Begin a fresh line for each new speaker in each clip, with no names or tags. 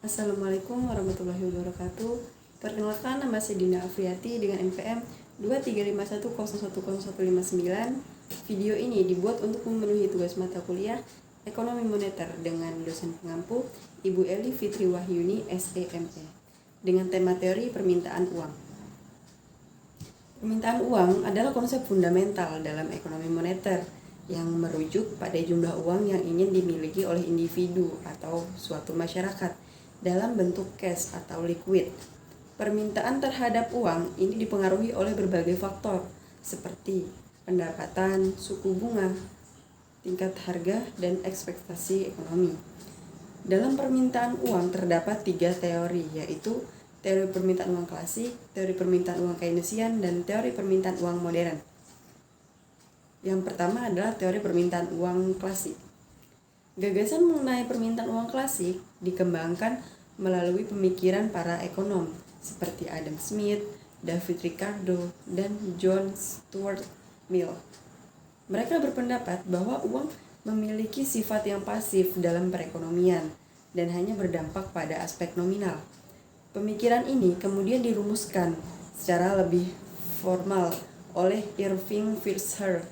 Assalamualaikum warahmatullahi wabarakatuh. Perkenalkan, nama saya Dinda Afriati dengan NPM 235101059. Video ini dibuat untuk memenuhi tugas mata kuliah Ekonomi Moneter dengan dosen pengampu Ibu Eli Fitri Wahyuni, SEME, dengan tema teori permintaan uang. Permintaan uang adalah konsep fundamental dalam ekonomi moneter yang merujuk pada jumlah uang yang ingin dimiliki oleh individu atau suatu masyarakat dalam bentuk cash atau liquid. Permintaan terhadap uang ini dipengaruhi oleh berbagai faktor seperti pendapatan, suku bunga, tingkat harga, dan ekspektasi ekonomi. Dalam permintaan uang terdapat 3 teori, yaitu teori permintaan uang klasik, teori permintaan uang Keynesian, dan teori permintaan uang modern. Yang pertama adalah teori permintaan uang klasik. Gagasan mengenai permintaan uang klasik dikembangkan melalui pemikiran para ekonom seperti Adam Smith, David Ricardo, dan John Stuart Mill. Mereka berpendapat bahwa uang memiliki sifat yang pasif dalam perekonomian dan hanya berdampak pada aspek nominal. Pemikiran ini kemudian dirumuskan secara lebih formal oleh Irving Fisher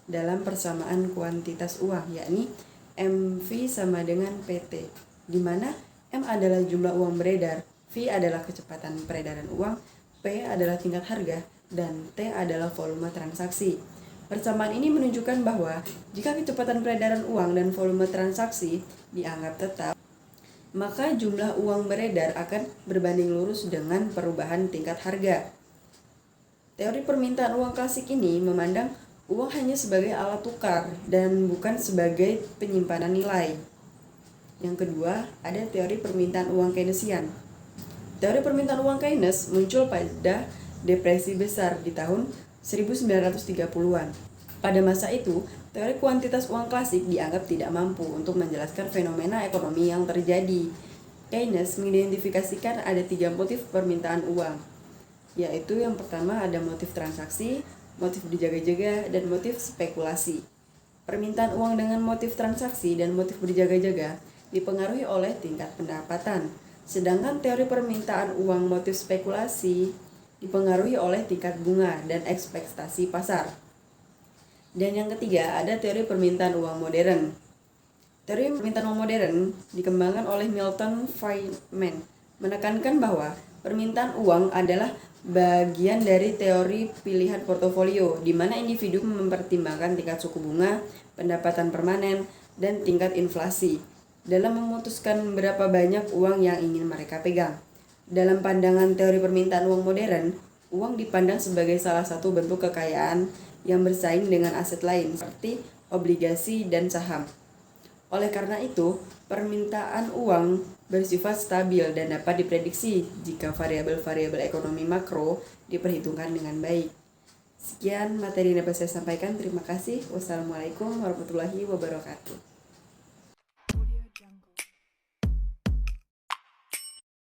dalam persamaan kuantitas uang, yakni MV sama dengan PT, di mana M adalah jumlah uang beredar, V adalah kecepatan peredaran uang, P adalah tingkat harga, dan T adalah volume transaksi. Persamaan ini menunjukkan bahwa jika kecepatan peredaran uang dan volume transaksi dianggap tetap, maka jumlah uang beredar akan berbanding lurus dengan perubahan tingkat harga. Teori permintaan uang klasik ini memandang uang hanya sebagai alat tukar dan bukan sebagai penyimpanan nilai. Yang kedua, ada teori permintaan uang Keynesian. Teori permintaan uang Keynes muncul pada depresi besar di tahun 1930-an. Pada masa itu, teori kuantitas uang klasik dianggap tidak mampu untuk menjelaskan fenomena ekonomi yang terjadi. Keynes mengidentifikasikan ada 3 motif permintaan uang, yaitu yang pertama ada motif transaksi, motif berjaga-jaga, dan motif spekulasi. Permintaan uang dengan motif transaksi dan motif berjaga-jaga dipengaruhi oleh tingkat pendapatan, sedangkan teori permintaan uang motif spekulasi dipengaruhi oleh tingkat bunga dan ekspektasi pasar. Dan yang ketiga ada teori permintaan uang modern. Teori permintaan uang modern dikembangkan oleh Milton Friedman, menekankan bahwa permintaan uang adalah bagian dari teori pilihan portofolio, di mana individu mempertimbangkan tingkat suku bunga, pendapatan permanen, dan tingkat inflasi dalam memutuskan berapa banyak uang yang ingin mereka pegang. Dalam pandangan teori permintaan uang modern, uang dipandang sebagai salah satu bentuk kekayaan yang bersaing dengan aset lain seperti obligasi dan saham. Oleh karena itu, permintaan uang bersifat stabil dan dapat diprediksi jika variabel-variabel ekonomi makro diperhitungkan dengan baik. Sekian materi yang dapat saya sampaikan. Terima kasih. Wassalamualaikum warahmatullahi wabarakatuh.